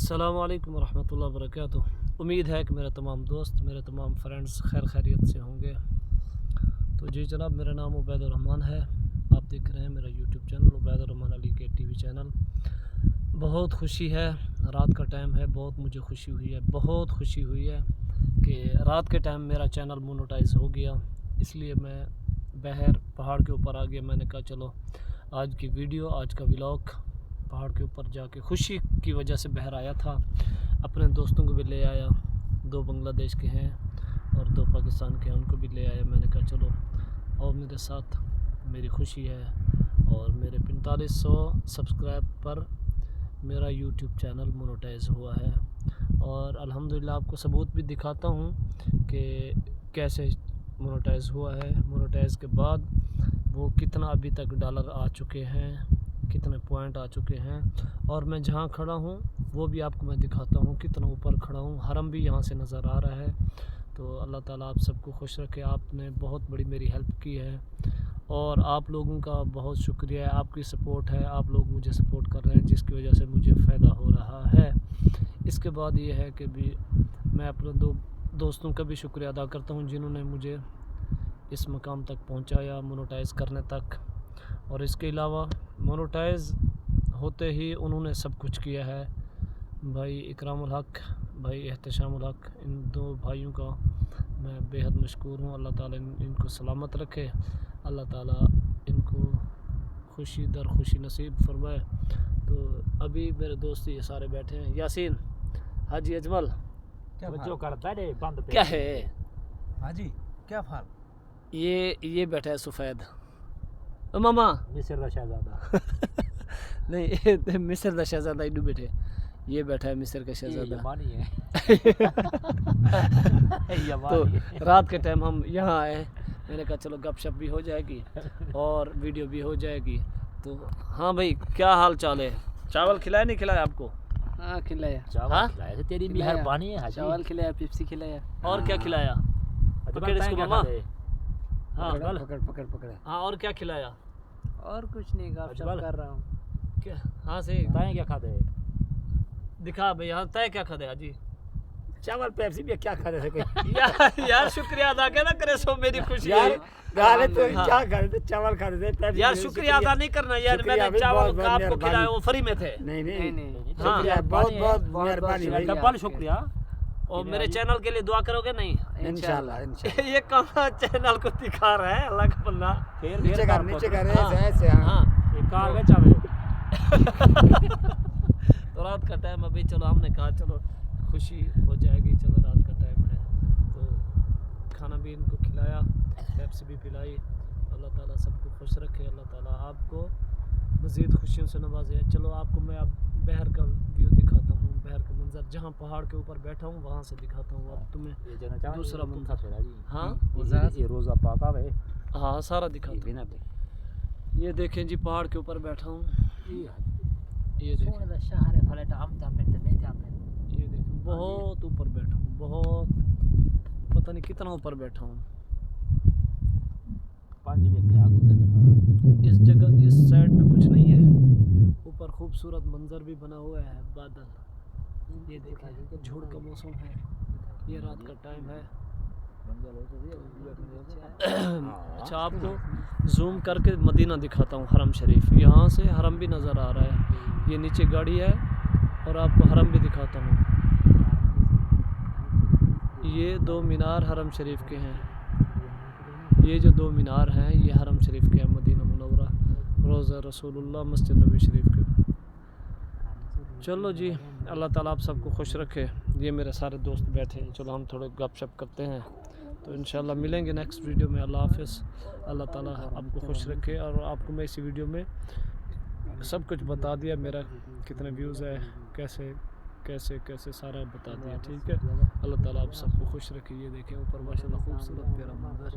अस्सलाम वालेकुम रहमतुल्लाहि व बरकातुहू। उम्मीद है कि मेरे तमाम दोस्त, मेरे तमाम फ्रेंड्स खैर खैरियत से होंगे। तो जी जनाब, मेरा नाम उबैदुर रहमान है। आप देख रहे हैं मेरा यूट्यूब चैनल उबैदुर रहमान अली के टीवी चैनल। बहुत खुशी है, रात का टाइम है, बहुत मुझे खुशी हुई है, बहुत खुशी हुई है कि रात के टाइम मेरा चैनल मोनेटाइज हो गया। इसलिए मैं बहर पहाड़ के ऊपर आ गया। मैंने कहा चलो आज की वीडियो, आज का व्लॉग पहाड़ के ऊपर जाके खुशी की वजह से बहर आया था। अपने दोस्तों को भी ले आया, 2 बांग्लादेश के हैं और 2 पाकिस्तान के हैं, उनको भी ले आया। मैंने कहा चलो और मेरे साथ, मेरी खुशी है। और मेरे 4500 सब्सक्राइब पर मेरा यूट्यूब चैनल मोनेटाइज हुआ है। और अल्हम्दुलिल्लाह आपको सबूत भी दिखाता हूँ कि कैसे मोनेटाइज हुआ है। मोनेटाइज के बाद वो कितना अभी तक डॉलर आ चुके हैं, कितने पॉइंट आ चुके हैं। और मैं जहाँ खड़ा हूँ वो भी आपको मैं दिखाता हूँ, कितना ऊपर खड़ा हूँ। हरम भी यहाँ से नज़र आ रहा है। तो अल्लाह ताला आप सबको खुश रखे। आपने बहुत बड़ी मेरी हेल्प की है और आप लोगों का बहुत शुक्रिया है। आपकी सपोर्ट है, आप लोग मुझे सपोर्ट कर रहे हैं, जिसकी वजह से मुझे फ़ायदा हो रहा है। इसके बाद ये है कि भी मैं अपने 2 दोस्तों का भी शुक्रिया अदा करता हूँ जिन्होंने मुझे इस मकाम तक पहुँचाया, मोनेटाइज़ करने तक। और इसके अलावा मोनेटाइज़ होते ही उन्होंने सब कुछ किया है। भाई इकरामुल हक, भाई एहतशामुल हक, इन 2 भाइयों का मैं बेहद मशकूर हूँ। अल्लाह ताला इनको सलामत रखे, अल्लाह ताला इनको खुशी दर खुशी नसीब फरमाए। तो अभी मेरे दोस्त ये सारे बैठे हैं। यासीन, हाजी अजमल, क्या है हाजी, क्या फाल? ये बैठा है सफ़ेद मामा मिस्र दा शहजादा नहीं, ये मिस्र दा शहजादा इधर बैठे। ये बैठा है मिस्र का शहजादा। यमानी है तो रात के टाइम हम यहाँ आए, मैंने कहा चलो गपशप भी हो जाएगी और वीडियो भी हो जाएगी। तो हाँ भाई, क्या हाल चाल है? चावल खिलाया नहीं खिलाया आपको? हाँ खिलाया, चावल खिलाया तो तेरी मेहरबानी है हाजी। चावल खिलाया, पेप्सी खिलाया। और क्या खिलाया? पकड़ इसको मामा। हाँ पकड़। हाँ, और क्या खिलाया? और कुछ नहीं, गपशप कर रहा हूँ। क्या? हाँ से ताए क्या खाते? दिखा भाई। हाँ तय क्या खा दे हाजी? चावल पेप्सी भी क्या खाते थे? यार शुक्रिया अदा क्या ना करे, सो मेरी खुशी यार है। गाले तो हाँ। क्या खाते थे? चावल खाते थे, पेप्सी। यार शुक्रिया अदा नहीं करना यार, शुक्रिया मैंने भी चावल बहुत आपको खिलाया, मेहरबानी। वो फ्री में थे। नहीं। हाँ। शुक्रिया, बहुत बहुत मेहरबानी भाई। डबल शुक्रिया। और मेरे चैनल के लिए दुआ करोगे नहीं? इंशाल्लाह। ये कहाँ चैनल को दिखा रहा है अल्लाह का बंदा। नीचे कर हाँ। ऐसे। हाँ। एक कार में चावल। तो रात का टाइम अभी, चलो हमने कहा चलो खुशी हो जाएगी, चलो रात का टाइम है तो खाना भी इनको खिलाया, पेप्सी भी पिलाई। अल्लाह ताला सबको खुश रखे, अल्लाह ताला आपको मज़ीद खुशियों से नवाजे। चलो आपको मैं अब बहर का व्यू दिखाता हूँ, बहर का मंजर, जहाँ पहाड़ के ऊपर बैठा हूँ वहाँ से दिखाता हूँ अब तुम्हें दूसरा मंजर। हाँ ये रोज़ा पाका है। हाँ सारा दिखाता हूँ। ये देखें जी, पहाड़ के ऊपर बैठा हूँ। ये देखें, ये देखें, बहुत ऊपर बैठा हूँ, बहुत, पता नहीं कितना ऊपर बैठा हूँ। इस जगह, इस साइड में कुछ नहीं है, ऊपर खूबसूरत मंजर भी बना हुआ है, बादल। ये देखें, झूड़ का मौसम है, ये रात का टाइम है। अच्छा, आपको जूम करके मदीना दिखाता हूँ, हरम शरीफ। यहाँ से हरम भी नज़र आ रहा है, ये नीचे गाड़ी है और आपको हरम भी दिखाता हूँ। ये 2 मीनार हरम शरीफ के हैं। ये जो 2 मीनार हैं ये हरम शरीफ के हैं, मदीना मुनव्वरा, रोज़ा रसूलुल्लाह, मस्जिद नबी शरीफ के। चलो जी, अल्लाह ताला आप सबको खुश रखे। ये मेरे सारे दोस्त बैठे हैं, चलो हम थोड़े गपशप करते हैं। तो इंशाल्लाह मिलेंगे नेक्स्ट वीडियो में। अल्लाह हाफ़िज़। अल्लाह ताला आपको खुश रखे। और आपको मैं इसी वीडियो में सब कुछ बता दिया, मेरा कितने व्यूज़ है, कैसे सारा बता दिया, ठीक है। अल्लाह ताला आप सबको खुश रखे। ये देखें ऊपर माशाल्लाह खूबसूरत प्यारा मंजर।